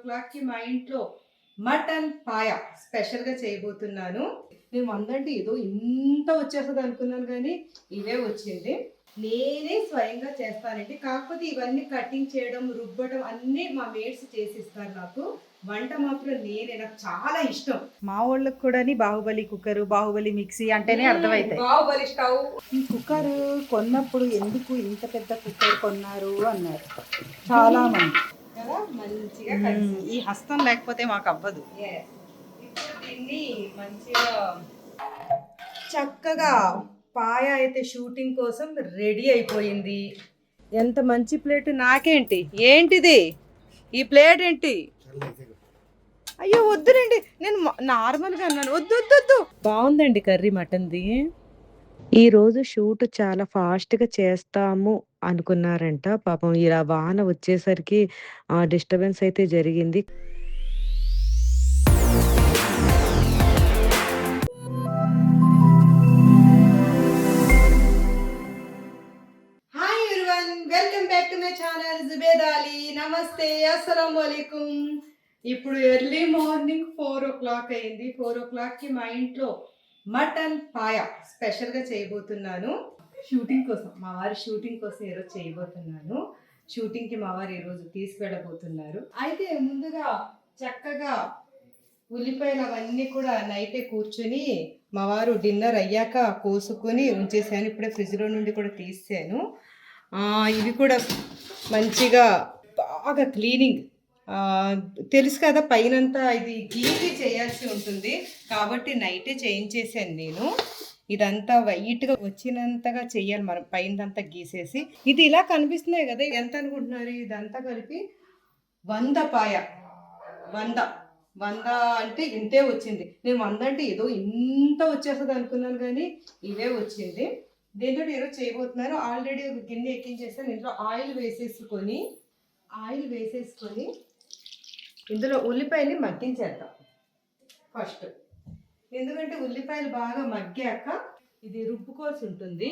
4 మా ఇంట్లో మటన్ పాయ స్పెషల్గా చేయబోతున్నాను. నేను వందంటే ఏదో ఇంత వచ్చేస్తుంది అనుకున్నాను, కానీ ఇవే వచ్చింది. నేనే స్వయంగా చేస్తానండి. కాకపోతే ఇవన్నీ కటింగ్ చేయడం, రుబ్బడం అన్నీ మా మేడ్స్ చేసిస్తారు నాకు. వంట మాత్రం నేనే, నాకు చాలా ఇష్టం. మా వాళ్ళకి కూడా బాహుబలి కుక్కర్, బాహుబలి మిక్సీ అంటేనే అర్థమైతాయి. బాహుబలి స్టవ్. ఈ కుక్కర్ కొన్నప్పుడు ఎందుకు ఇంత పెద్ద కుక్కర్ కొన్నారు అన్నారు చాలా మంది కదా, మంచిగా ఈ హస్తం లేకపోతే మాకు అవ్వదు. ఇప్పుడు దీన్ని మంచిగా చక్కగా పాయ అయితే షూటింగ్ కోసం రెడీ అయిపోయింది. ఎంత మంచి ప్లేట్. నాకేంటి, ఏంటిది ఈ ప్లేట్ ఏంటి? అయ్యో వద్దులేండి, నేను నార్మల్గా అన్నాను. వద్దు వద్దు వద్దు. బాగుందండి కర్రీ మటన్ది. ఈరోజు షూట్ చాలా ఫాస్ట్‌గా చేస్తాము అనుకున్నారంట. పాపం ఇలా వాన వచ్చేసరికి డిస్టర్బెన్స్ అయితే జరిగింది. Hi everyone, welcome back to my channel Zubed Ali. నమస్తే, అస్సలాము అలైకుం. ఇప్పుడు ఎర్లీ మార్నింగ్ 4 o'clock అయింది. 4 o'clockకి మా ఇంట్లో మటన్ పాయ స్పెషల్గా చేయబోతున్నాను. షూటింగ్ కోసం, మా వారి షూటింగ్ కోసం ఈరోజు చేయబోతున్నాను. షూటింగ్కి మా వారు ఈరోజు తీసుకెళ్ళబోతున్నారు. అయితే ముందుగా చక్కగా ఉల్లిపాయలు అవన్నీ కూడా నైటే కూర్చొని మా వారు డిన్నర్ అయ్యాక కోసుకొని ఉంచేసాను. ఇప్పుడే ఫ్రిడ్జ్లో నుండి కూడా తీసాను. ఇవి కూడా మంచిగా బాగా క్లీనింగ్, తెలుసు కదా పైనంతా ఇది గీకి చేయాల్సి ఉంటుంది కాబట్టి నైటే చేయించేసాను నేను. ఇదంతా వైట్గా వచ్చినంతగా చెయ్యాలి మనం, పైనంతా గీసేసి. ఇది ఇలా కనిపిస్తున్నాయి కదా, ఎంత అనుకుంటున్నారు? ఇదంతా కలిపి 100 పాయ. 100 అంటే ఇంతే వచ్చింది. నేను 100 అంటే ఏదో ఇంత వచ్చేస్తుంది అనుకున్నాను, కానీ ఇవే వచ్చింది. దీంతో ఈరోజు చేయబోతున్నాను. ఆల్రెడీ ఒక గిన్నె ఎక్కించేస్తాను. ఇంట్లో ఆయిల్ వేసేసుకొని ఇందులో ఉల్లిపాయని మగ్గించేద్దాం ఫస్ట్. ఎందుకంటే ఉల్లిపాయలు బాగా మగ్గాక ఇది రుబ్బుకోవాల్సి ఉంటుంది.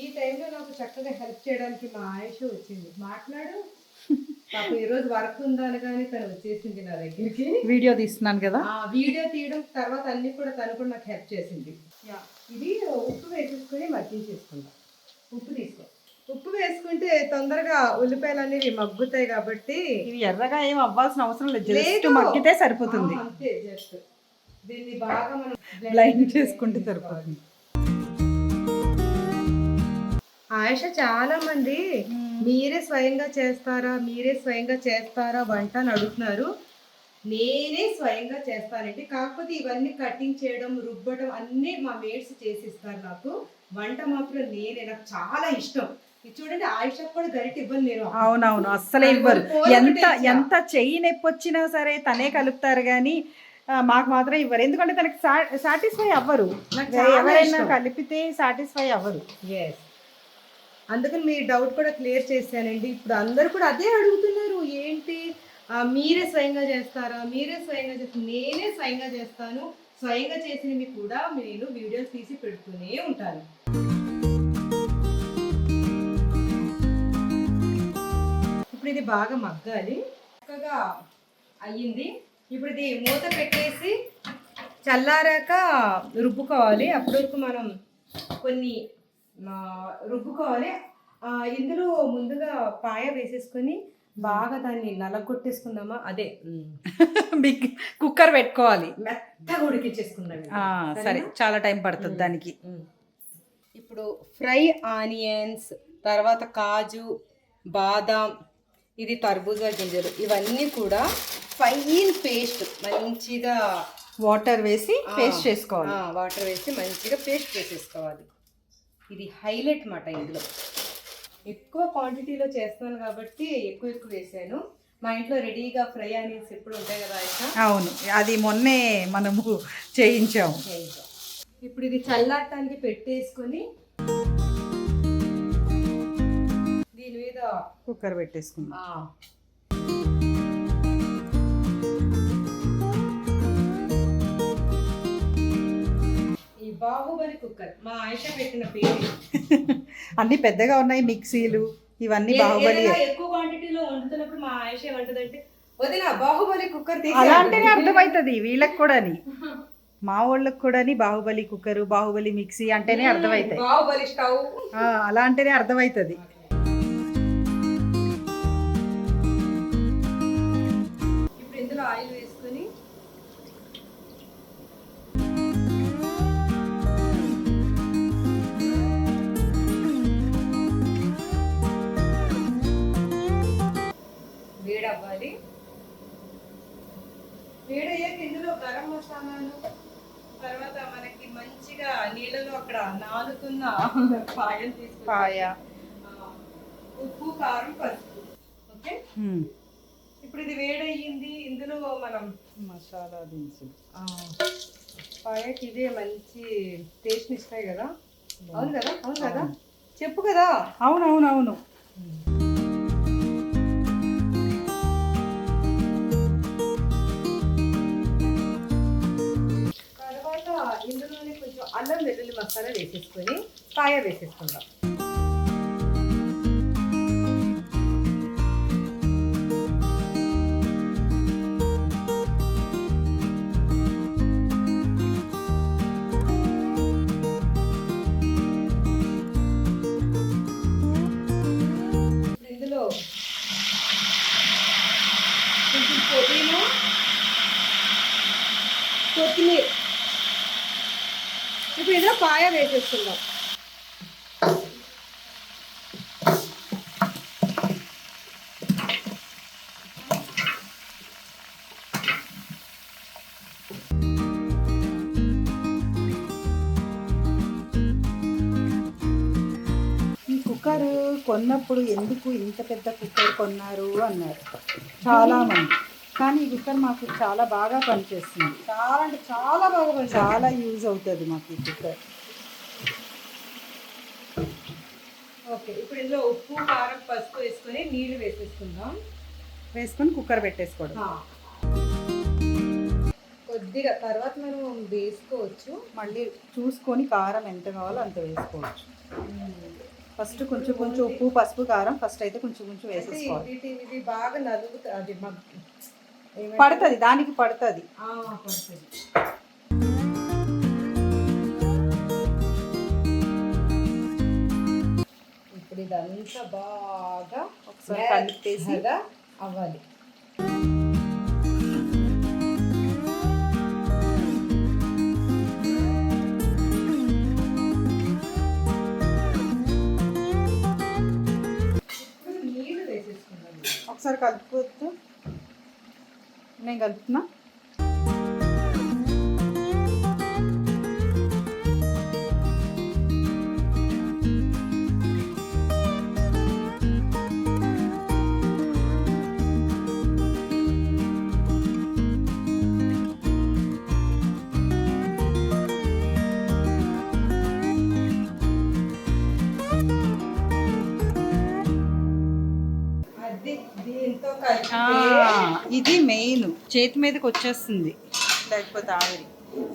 ఈ టైంలో నాకు చక్కగా హెల్ప్ చేయడానికి మా ఆయుష్ వచ్చింది. మాట్లాడు నాకు ఈరోజు వర్క్ ఉందని, కానీ తను వచ్చేసింది నా దగ్గరికి. వీడియో తీస్తున్నాను కదా, వీడియో తీయడం తర్వాత అన్ని కూడా తను కూడా నాకు హెల్ప్ చేసింది. ఇది ఉప్పు వేసేసుకొని మగ్గించేసుకుందాం. ఉప్పు వేసుకుంటే తొందరగా ఉల్లిపాయలు అనేవి మగ్గుతాయి కాబట్టి ఇవి ఎర్రగా ఏం అవ్వాల్సిన అవసరం లేదు, జస్ట్ మగ్గితే సరిపోతుంది. అంతే, జస్ట్ దీన్ని బాగా మనం బ్లైండ్ చేసుకుంటే సరిపోతుంది. ఆయుష, చాలా మంది మీరే స్వయంగా చేస్తారా వంట అని అడుగుతున్నారు. నేనే స్వయంగా చేస్తానండి. కాకపోతే ఇవన్నీ కటింగ్ చేయడం, రుబ్బడం అన్నీ మా మేడ్స్ చేసిస్తారు నాకు. వంట మాత్రం నేనే, నాకు చాలా ఇష్టం. ఇది చూడండి, ఆయుష కూడా గరిట ఇవ్వను నేను. అవునవును, అస్సలే ఇవ్వరు. ఎంత చెయ్యి నొప్పి వచ్చినా సరే తనే కలుపుతారు, కానీ మాకు మాత్రం ఇవ్వరు. ఎందుకంటే తనకి సాటిస్ఫై అవ్వరు. ఎవరైనా కలిపితే సాటిస్ఫై అవ్వరు. ఎస్, అందుకని మీ డౌట్ కూడా క్లియర్ చేశానండి. ఇప్పుడు అందరూ కూడా అదే అడుగుతున్నారు, ఏంటి మీరే స్వయంగా చేస్తారా? నేనే స్వయంగా చేస్తాను. స్వయంగా చేసినవి కూడా నేను వీడియోస్ తీసి పెడుతూనే ఉంటాను. ఇప్పుడు ఇది బాగా మగ్గాలి. చక్కగా అయ్యింది. ఇప్పుడు ఇది మూత పెట్టేసి చల్లారాక రుబ్బుకోవాలి. అప్పటి వరకు మనం కొన్ని రుబ్బుకోవాలి. ఇందులో ముందుగా పాయ వేసేసుకొని బాగా దాన్ని నలగొట్టేసుకుందామా, అదే బిగ్ కుక్కర్ పెట్టుకోవాలి, మెత్తగా ఉడికించేసుకుందాం. సరే, చాలా టైం పడుతుంది దానికి. ఇప్పుడు ఫ్రై ఆనియన్స్, తర్వాత కాజు, బాదాం, ఇది తర్బూజా గింజలు, ఇవన్నీ కూడా ఫైన్ పేస్ట్ మంచిగా వాటర్ వేసి పేస్ట్ చేసుకోవాలి. వాటర్ వేసి మంచిగా పేస్ట్ చేసేసుకోవాలి. ఇది హైలైట్ మాట. ఇందులో ఎక్కువ క్వాంటిటీలో చేస్తున్నాను కాబట్టి ఎక్కువ వేసాను. మా ఇంట్లో రెడీగా ఫ్రై ఆనియన్స్ ఎప్పుడు ఉంటాయి కదా. అవును, అది మొన్నే మనము చేయించాము. ఇప్పుడు ఇది చల్లారటానికి పెట్టేసుకొని దీని మీద కుక్కర్ పెట్టేసుకున్నాం. ఈ బాహుబలి కుక్కర్ మా ఆయిష పెట్టిన పేరు. అన్ని పెద్దగా ఉన్నాయి మిక్సీలు ఇవన్నీ బాహుబలి. ఏదైనా ఎక్కువ క్వాంటిటీలో వండుతున్నప్పుడు మా ఆయిష ఏమంటదంటే వదిన బాహుబలి కుక్కర్ అలా అంటేనే అర్థమవుతుంది వీళ్ళకి కూడా, మా వాళ్ళకి కూడా బాహుబలి కుక్కరు బాహుబలి మిక్సీ అంటేనే అర్థమవుతాయి. బాహుబలి స్టవ్ అలా అంటేనే అర్థమవుతుంది. ఇప్పుడు ఇందులో ఆయిల్ వేసుకొని వేడవ్వాలి. వేడయ్యాక ఇందులో గరం మసాలాలు, తర్వాత మనకి మంచిగా నీళ్ళలో అక్కడ నానుతున్న పాయలు తీసుకుని ఉప్పు కారం పసుపు. ఓకే, ఇప్పుడు ఇది వేడయ్యింది. ఇందులో మనం మసాలా దినుసులు పాయకి ఇదే మంచి టేస్ట్ ఇస్తాయి కదా. అవును కదా, అవును కదా, చెప్పు కదా. అవునవునవును. ఇందులోనే కొంచెం అల్లం వెల్లుల్లి మసాలా వేసేసుకొని పాయ వేసేసుకుందాం. ఇందులో కొంచెం పుదీనా, కొత్తిమీర, ఇప్పుడు ఇందులో పాయ వేసేస్తున్నాం. ఈ కుక్కర్ కొన్నప్పుడు ఎందుకు ఇంత పెద్ద కుక్కర్ కొన్నారు అన్నారు చాలా మంది, కానీ ఈ కుక్కర్ మాకు చాలా బాగా పనిచేస్తుంది. చాలా అంటే చాలా బాగా పనిచేస్తుంది. చాలా యూజ్ అవుతుంది మాకు ఈ కుక్కర్. ఓకే, ఇప్పుడు ఇందులో ఉప్పు కారం పసుపు వేసుకొని నీళ్లు వేసేసుకుందాం. వేసుకొని కుక్కర్ పెట్టేసుకోవడం. కొద్దిగా తర్వాత మనం వేసుకోవచ్చు. మళ్ళీ చూసుకొని కారం ఎంత కావాలో అంత వేసుకోవచ్చు. ఫస్ట్ కొంచెం కొంచెం ఉప్పు పసుపు కారం ఫస్ట్ అయితే కొంచెం కొంచెం వేసేసుకోవాలి. ఇది బాగా నలుగుతుంది, అది పడుతుంది, దానికి పడుతుంది. ఇప్పుడు ఇదంతా బాగా ఒకసారి కలిపేసి అవ్వాలి. నీళ్ళు వేసేసుకుందాం. ఒకసారి కలుపుతూ నేను కలుపుతున్నా. ఇది మెయిన్, చేతి మీదకి వచ్చేస్తుంది లేకపోతే ఆవిరి.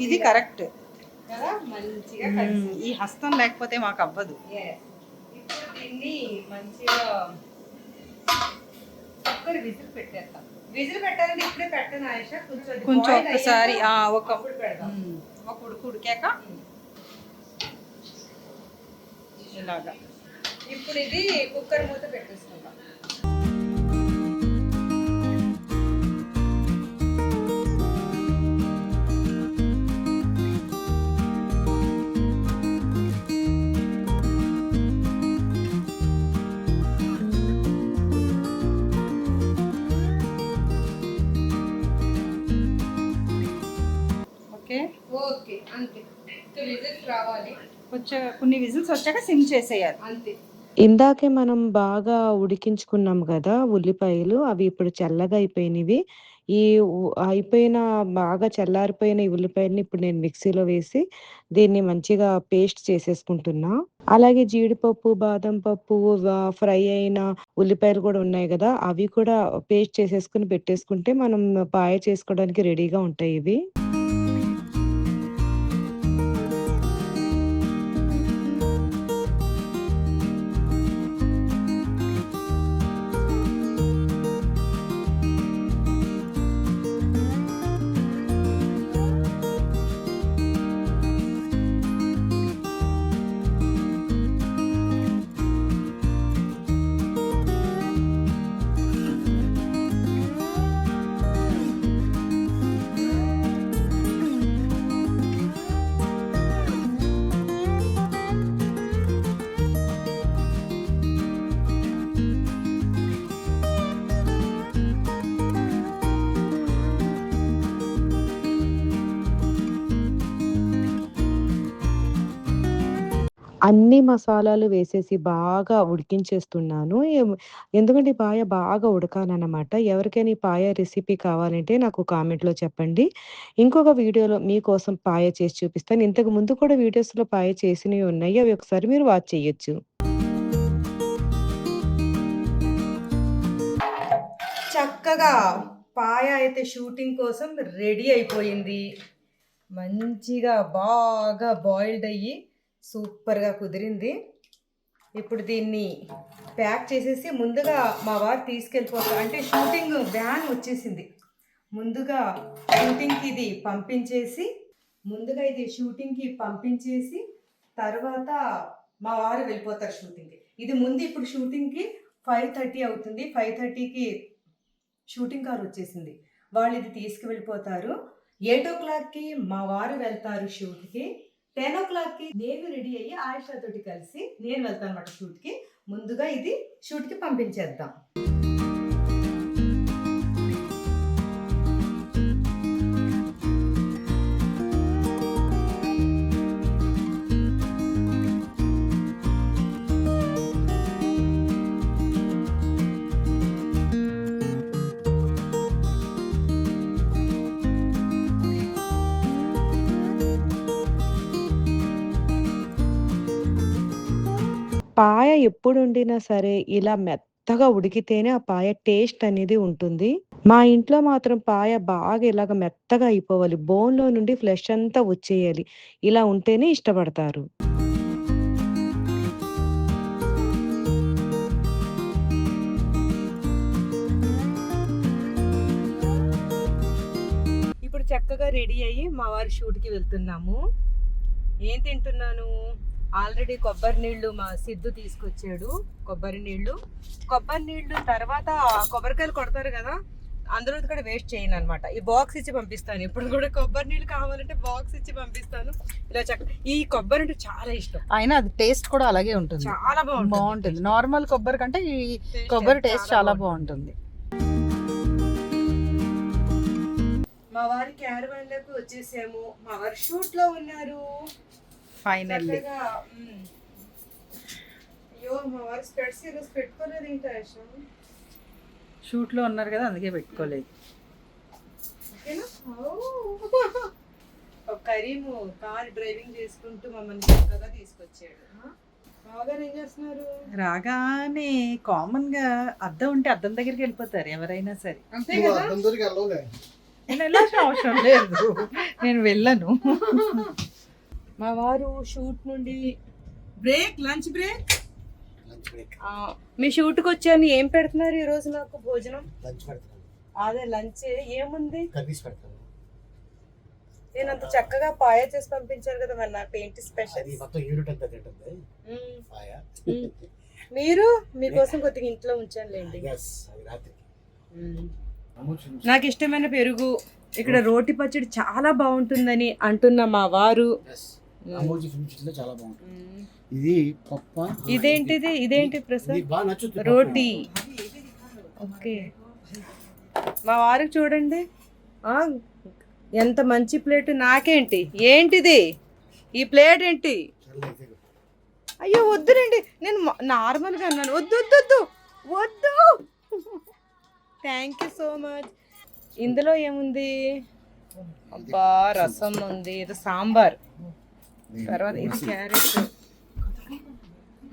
ఇది కరెక్ట్ కదా, మంచిగా ఈ హస్తం లేకపోతే మాకు అవ్వదు. ఇప్పుడు దీన్ని మంచిగా కుక్కర్ విజిల్ పెట్టేస్తాం. విజిల్ పెట్టాలంటే ఇప్పుడే పెట్టను ఆయిష, కొంచెం ఒక్కసారి ఒక ఉడుకు ఉడికాక ఇలాగా. ఇప్పుడు ఇది కుక్కర్ మూత పెట్టేసుకుందాం. ఓకే ఓకే, అంతే. విజిల్స్ రావాలి. కొన్ని విజిల్స్ వచ్చాక సిమ్ చేసేయాలి అంతే. ఇందాకే మనం బాగా ఉడికించుకున్నాం గదా! ఉల్లిపాయలు. అవి ఇప్పుడు చల్లగా అయిపోయినవి. ఈ అయిపోయిన బాగా చల్లారిపోయిన ఈ ఉల్లిపాయలని ఇప్పుడు నేను మిక్సీలో వేసి దీన్ని మంచిగా పేస్ట్ చేసేసుకుంటున్నా. అలాగే జీడిపప్పు, బాదం పప్పు, ఫ్రై అయిన ఉల్లిపాయలు కూడా ఉన్నాయి గదా! అవి కూడా పేస్ట్ చేసేసుకొని పెట్టేసుకుంటే మనం పాయ చేసుకోవడానికి రెడీగా ఉంటాయి ఇవి. అన్ని మసాలాలు వేసేసి బాగా ఉడికించేస్తున్నాను. ఎందుకంటే ఈ పాయ బాగా ఉడకాలనమాట. ఎవరికైనా ఈ పాయ రెసిపీ కావాలంటే నాకు కామెంట్‌లో చెప్పండి. ఇంకొక వీడియోలో మీకోసం పాయ చేసి చూపిస్తాను. ఇంతకు ముందు కూడా వీడియోస్‌లో పాయ చేసినవి ఉన్నాయి. అవి ఒకసారి మీరు వాచ్ చేయొచ్చు. చక్కగా పాయ అయితే షూటింగ్ కోసం రెడీ అయిపోయింది. మంచిగా బాగా బాయిల్డ్ అయ్యి సూపర్గా కుదిరింది. ఇప్పుడు దీన్ని ప్యాక్ చేసేసి ముందుగా మా వారు తీసుకెళ్ళిపోతారు. అంటే షూటింగ్ వ్యాన్ వచ్చేసింది. ముందుగా షూటింగ్కి ఇది పంపించేసి తర్వాత మా వారు వెళ్ళిపోతారు షూటింగ్కి. ఇది ముందు ఇప్పుడు షూటింగ్కి 5:30 అవుతుంది. 5:30కి షూటింగ్ కార్ వచ్చేసింది. వాళ్ళు ఇది తీసుకువెళ్ళిపోతారు. 8 o'clockకి మా వారు వెళ్తారు షూట్కి. 10 o'clockకి నేను రెడీ అయ్యి ఆయిషా తోటి కలిసి నేను వెళ్తాను అన్నమాట షూట్కి. ముందుగా ఇది షూట్కి పంపించేద్దాం. పాయ ఎప్పుడొండినా సరే ఇలా మెత్తగా ఉడికితేనే ఆ పాయ టేస్ట్ అనేది ఉంటుంది. మా ఇంట్లో మాత్రం పాయ బాగా ఇలాగ మెత్తగా అయిపోవాలి. బోన్‌లో నుండి ఫ్లెష్ అంతా వచ్చేయాలి. ఇలా ఉంటేనే ఇష్టపడతారు. ఇప్పుడు చక్కగా రెడీ అయ్యి మా వారి షూట్కి వెళ్తున్నాము. ఏం తింటున్నాను? ఆల్రెడీ కొబ్బరి నీళ్ళు మా సిద్ధు తీసుకొచ్చాడు. కొబ్బరి నీళ్ళు తర్వాత కొబ్బరికాయలు కొడతారు కదా, అందులో కూడా వేస్ట్ చేయను అనమాట. ఈ బాక్స్ ఇచ్చి పంపిస్తాను. ఇప్పుడు కూడా కొబ్బరి నీళ్ళు కావాలంటే బాక్స్ ఇచ్చి పంపిస్తాను. ఇలా ఈ కొబ్బరి అంటే చాలా ఇష్టం. అయినా అది టేస్ట్ కూడా అలాగే ఉంటుంది. చాలా బాగుంటుంది. నార్మల్ కొబ్బరి కంటే ఈ కొబ్బరి టేస్ట్ చాలా బాగుంటుంది. మా వారి క్యారవాన్ లోకి వచ్చేసాము. మా వారు షూట్ లో ఉన్నారు ఫైనల్లీ. అయ్యో మా వారు స్పెట్స్ ఈరోజు పెట్టుకోలేదు ఏంటి ఆయిషా? షూట్ లో ఉన్నారు కదా, అందుకే పెట్టుకోలేదు. ఓకేనా? కరీము కార్ డ్రైవింగ్ చేసుకుంటూ మమ్మల్ని చక్కగా తీసుకొచ్చాడు. బావగారు ఏం చేస్తున్నారు? రాగానే కామన్ గా అద్దం ఉంటే అద్దం దగ్గరికి వెళ్ళిపోతారు ఎవరైనా సరే. అంతే కదా? నేను వెళ్ళాల్సిన అవసరం లేదు, నేను వెళ్ళను. మా వారు షూట్ నుండి లంచ్ బ్రేక్ మీ షూట్కి వచ్చాను. ఏం పెడుతున్నారు ఈ రోజు నాకు భోజనం? అదే లంచ్ ఏముంది? నేను అంత చక్కగా పాయ చేసి పంపించారు కదా, మరి నాకు ఏంటి స్పెషల్? మీరు మీకోసం కొద్దిగా ఇంట్లో ఉంచానులేండి. నాకు ఇష్టమైన పెరుగు, ఇక్కడ రోటి పచ్చడి చాలా బాగుంటుందని అంటున్న మా వారు. ఇదేంటి ప్రసాద్? రోటీ. ఓకే, మా వారికి చూడండి ఎంత మంచి ప్లేట్. నాకేంటి? ఏంటిది ఈ ప్లేట్ ఏంటి? అయ్యో వద్దునండి, నేను నార్మల్గా అన్నాను. వద్దు. Thank you so much. ఇందులో ఏముంది? అబ్బా రసం ఉంది, ఇది సాంబార్, తర్వాత ఇది క్యారెట్,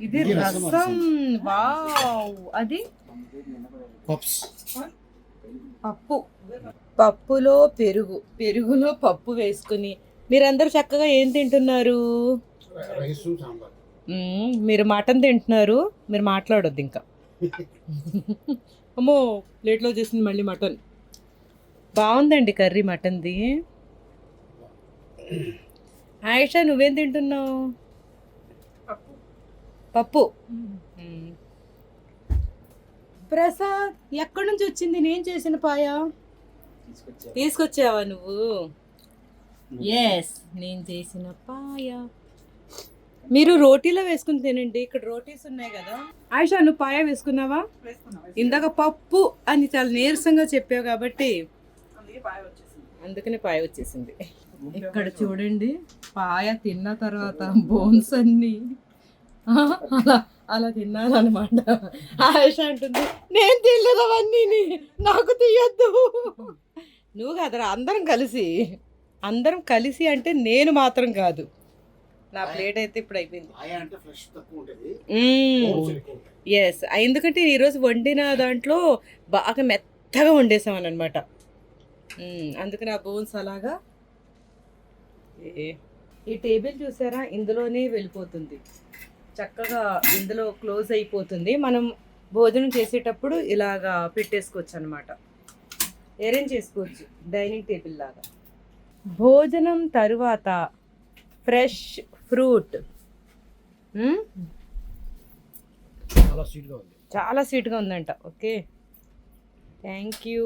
ఇది రసం. వావ్, అది పప్పులో పెరుగులో పప్పు వేసుకుని మీరందరూ చక్కగా ఏం తింటున్నారు? మీరు మటన్ తింటున్నారు. మీరు మాట్లాడొద్దు ఇంకా. అమ్మో, ప్లేట్లో చేసింది మళ్ళీ మటన్. బాగుందండి కర్రీ మటన్ది. ఆయిషా నువ్వేం తింటున్నావు? పప్పు. ప్రసాద్ ఎక్కడి నుంచి వచ్చింది నేను చేసిన పాయ? తీసుకొచ్చావా నువ్వు? ఎస్, నేను చేసిన పాయ. మీరు రోటీలో వేసుకుని తినండి, ఇక్కడ రోటీస్ ఉన్నాయి కదా. ఆయిషా నువ్వు పాయ వేసుకున్నావా? ఇందాక పప్పు అని చాలా నీరసంగా చెప్పావు కాబట్టి అందుకనే పాయ వచ్చేసింది. ఇక్కడ చూడండి, పాయ తిన్న తర్వాత బోన్స్ అన్ని అలా అలా తిన్నానమాట. ఆయేష అంటుంది నేను తినలేదు అవన్నీ నాకు తీయొద్దు. నువ్వు కదరా అందరం కలిసి అంటే నేను మాత్రం కాదు. నా ప్లేట్ అయితే ఇప్పుడు అయిపోయింది. ఎస్, ఎందుకంటే ఈరోజు వండిన దాంట్లో బాగా మెత్తగా వండేసామని అనమాట. అందుకని ఆ బోన్స్ అలాగా. ఈ టేబుల్ చూసారా, ఇందులోనే వెళ్ళిపోతుంది చక్కగా, ఇందులో క్లోజ్ అయిపోతుంది. మనం భోజనం చేసేటప్పుడు ఇలాగా పెట్టేసుకోవచ్చు అనమాట, అరేంజ్ చేసుకోవచ్చు డైనింగ్ టేబుల్ లాగా. భోజనం తరువాత ఫ్రెష్ ఫ్రూట్ చాలా స్వీట్గా ఉందంట. Okay, thank you.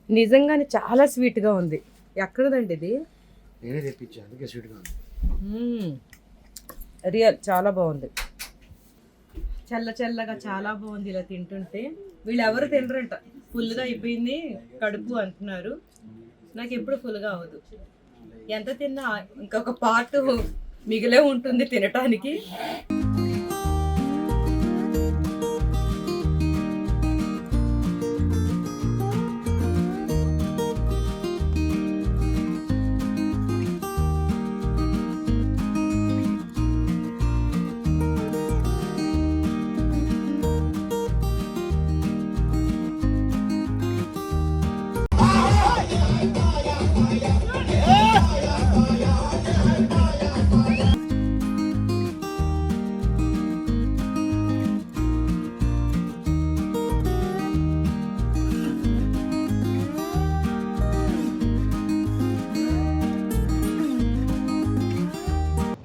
నిజంగానే చాలా స్వీట్గా ఉంది. ఎక్కడదండి ఇది? నేనే తెప్పించా, అందుకే స్వీట్గా ఉంది. రియల్ చాలా బాగుంది, చల్లగా చాలా బాగుంది. ఇలా తింటుంటే వీళ్ళు ఎవరు తినరంట, ఫుల్గా అయిపోయింది కడుపు అంటున్నారు. నాకు ఎప్పుడు ఫుల్గా అవ్వదు, ఎంత తిన్నా ఇంకొక పార్ట్ మిగిలే ఉంటుంది తినటానికి.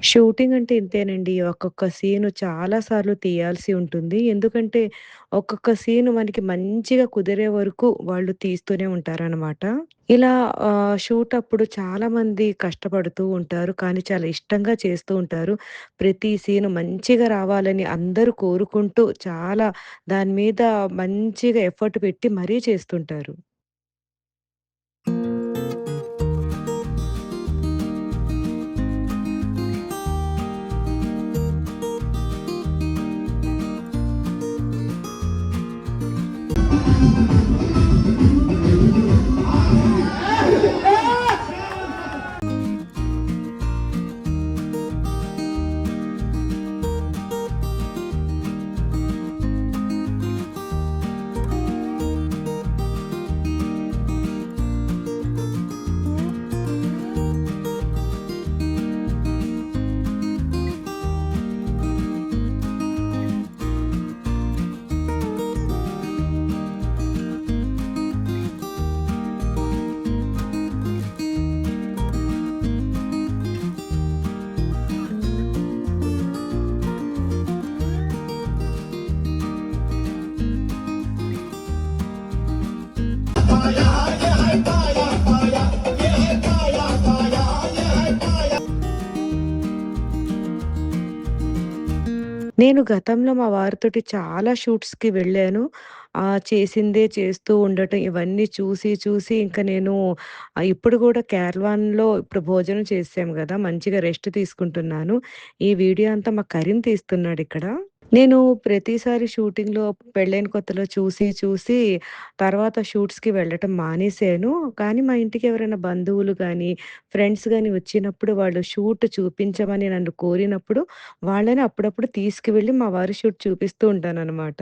షూటింగ్ అంటే ఇంతేనండి. ఒక్కొక్క సీను చాలా సార్లు తీయాల్సి ఉంటుంది. ఎందుకంటే, ఒక్కొక్క సీను మనకి మంచిగా కుదిరే వరకు వాళ్ళు తీస్తూనే ఉంటారనమాట. ఇలా షూట్ అప్పుడు చాలామంది కష్టపడుతూ ఉంటారు. కానీ చాలా ఇష్టంగా చేస్తూ ఉంటారు. ప్రతి సీను మంచిగా రావాలని అందరూ కోరుకుంటూ చాలా దాని మీద మంచిగా ఎఫర్ట్ పెట్టి మరీ చేస్తుంటారు. నేను గతంలో మా వారితోటి చాలా షూట్స్‌కి వెళ్ళాను. చేసిందే చేస్తూ ఉండటం ఇవన్నీ చూసి ఇంక నేను ఇప్పుడు గూడా క్యారవాన్‌లో ఇప్పుడు భోజనం చేసాం గదా! మంచిగా రెస్ట్ తీసుకుంటున్నాను. ఈ వీడియో అంతా మా కరీం తీస్తున్నాడిక్కడ. నేను ప్రతిసారి షూటింగ్‌లో పెళ్ళైన కొత్తలో చూసి తర్వాత షూట్స్‌కి వెళ్ళటం మానేశాను. కానీ మా ఇంటికి ఎవరైనా బంధువులు గానీ, ఫ్రెండ్స్ గానీ వచ్చినప్పుడు వాళ్ళు షూట్ చూపించమని నన్ను కోరినప్పుడు వాళ్ళని అప్పుడప్పుడు తీసుకువెళ్ళి మా వారి షూట్ చూపిస్తూ ఉంటాననమాట.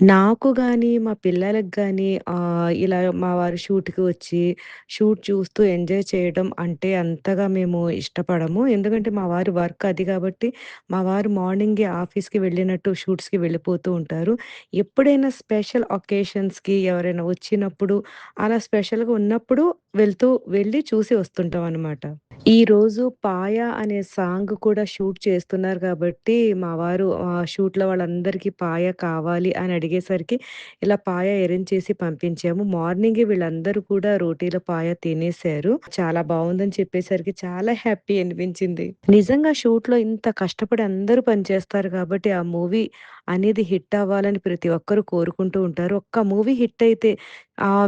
నాకు గాని, మా పిల్లలకి గాని ఇలా మా వారు షూట్‌కి వచ్చి, షూట్ చూస్తూ ఎంజాయ్ చేయడం అంటే అంతగా మేము ఇష్టపడము. ఎందుకంటే మా వారి వర్క్ అది గాబట్టి, మా వారు మార్నింగే ఆఫీస్‌కి వెళ్ళినట్టు షూట్స్‌కి వెళ్ళిపోతూ ఉంటారు. ఎప్పుడైనా స్పెషల్ అకేషన్స్‌కి ఎవరైనా వచ్చినప్పుడు, అలా స్పెషల్‌గా ఉన్నప్పుడు వెళ్ళి చూసి వస్తుంటామనమాట. ఈరోజు 'పాయ' అనే సాంగ్ కూడా షూట్ చేస్తున్నారు గాబట్టి, మా వారు షూట్‌లో వాళ్ళందరికీ 'పాయ' కావాలి అని అడిగారు. అడిగేసరికి ఇలా పాయ అరేంజ్ చేసి పంపించాము. మార్నింగే వీళ్ళందరూ కూడా రోటీలో పాయ తినేసారు. చాలా బావుందని చెప్పేసరికి చాలా హ్యాపీ అనిపించింది. నిజంగా షూట్‌లో ఇంత కష్టపడి అందరూ పనిచేస్తారు కాబట్టి ఆ మూవీ అనేది హిట్ అవ్వాలని ప్రతి ఒక్కరు కోరుకుంటూ ఉంటారు. ఒక్క మూవీ హిట్ అయితే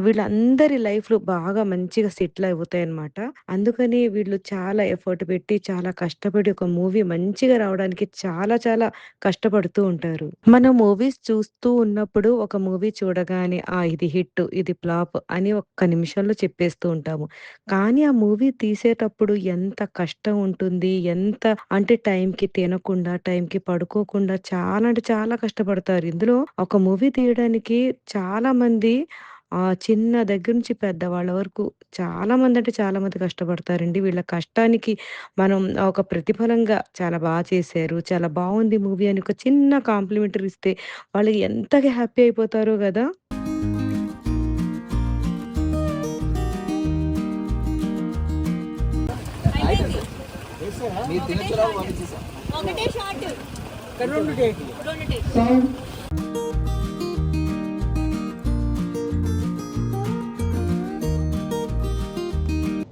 వీళ్ళందరి లైఫ్‌లు బాగా మంచిగా సెటిల్ అవుతాయన్నమాట. అందుకని వీళ్ళు చాలా ఎఫర్ట్ పెట్టి, చాలా కష్టపడి ఒక మూవీ మంచిగా రావడానికి చాలా చాలా కష్టపడుతూ ఉంటారు. మనం మూవీస్ చూస్తూ ఉన్నప్పుడు ఒక మూవీ చూడగానే ఇది హిట్, ఇది ఫ్లాప్ అని ఒక్క నిమిషంలో చెప్పేస్తూ ఉంటాము. కానీ ఆ మూవీ తీసేటప్పుడు ఎంత కష్టం ఉంటుంది, ఎంత అంటే టైంకి తినకుండా, టైంకి పడుకోకుండా చాలా అంటే చాలా కష్టపడతారు. ఇందులో ఒక మూవీ తీయడానికి చాలామంది చిన్న దగ్గర నుంచి పెద్దవాళ్ళ వరకు చాలామంది అంటే చాలామంది కష్టపడతారండి. వీళ్ళ కష్టానికి మనం ఒక ప్రతిఫలంగా చాలా చేశారు, చాలా బావుంది మూవీ అని ఒక చిన్న కాంప్లిమెంటరీ ఇస్తే వాళ్ళు ఎంతగా హ్యాపీ అయిపోతారో గదా!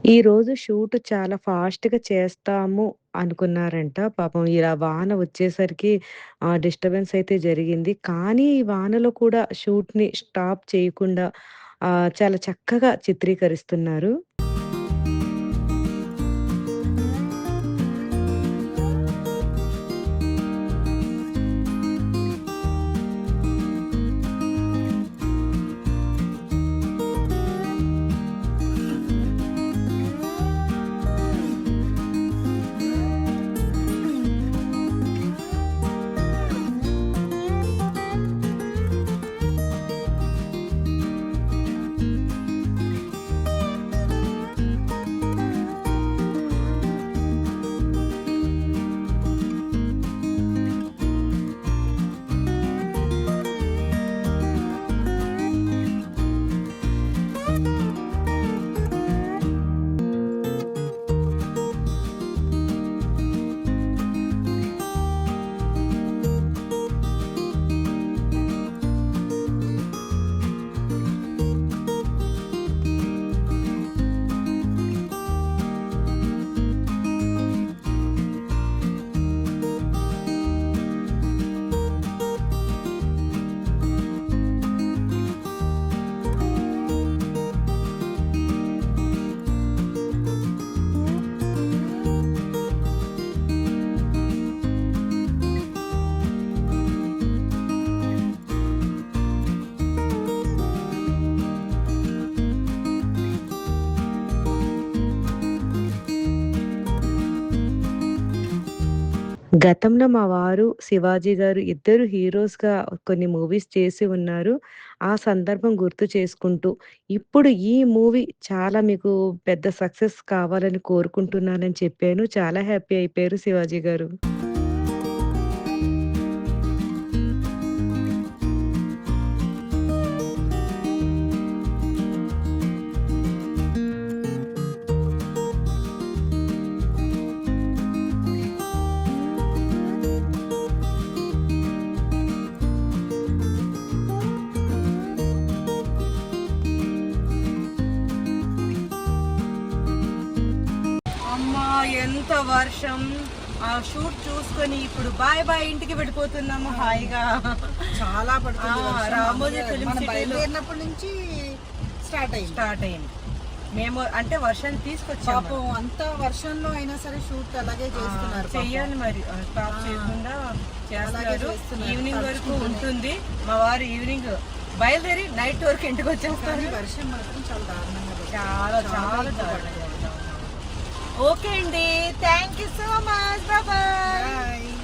ఈరోజు షూట్ చాలా ఫాస్ట్‌గా చేస్తాము అనుకున్నారంట. పాపం ఇలా వాన వచ్చేసరికి డిస్టర్బెన్స్ అయితే జరిగింది. కానీ ఈ వానలో కూడా షూట్‌ని స్టాప్ చేయకుండా చాలా చక్కగా చిత్రీకరిస్తున్నారు. గతంలో మా వారు, శివాజీ గారు ఇద్దరు హీరోస్‌గా కొన్ని మూవీస్ చేసి ఉన్నారు. ఆ సందర్భం గుర్తు చేసుకుంటూ, ఇప్పుడు ఈ మూవీ చాలా మీకు పెద్ద సక్సెస్ కావాలని కోరుకుంటున్నానని చెప్పాను. చాలా హ్యాపీ అయిపోయారు శివాజీ గారు. అమ్మా ఎంత వర్షం! ఆ షూట్ చూసుకొని ఇప్పుడు బాయ్ బాయ్ ఇంటికి వెళ్ళిపోతున్నాము హాయిగా. చాలా పడుతుంది వర్షం. రామోజీ ఫిల్మ్ మనం సిటీలో బయలుదేరినప్పటి నుంచి స్టార్ట్ అయింది. మేము అంటే వర్షాన్ని తీసుకొచ్చాము. పాపం అంత వర్షంలో అయినా సరే షూట్ అలాగే చేస్తున్నారు. చెయ్యాలి మరి, స్టాప్ చేయకుండా అలాగే చేస్తారు. చేస్తున్నారు. ఈవినింగ్ వరకు తడుచుకుంటూనే. ఉంటుంది. మా వారు ఈవినింగ్ బయలుదేరి నైట్ వరకు ఇంటికి వచ్చేస్తారు. కానీ వర్షం మాత్రం చాలా దారుణంగా పడుతుంది. చాలా చాలా దారుణంగా. ఓకే అండి, thank you so much, bye. Bye.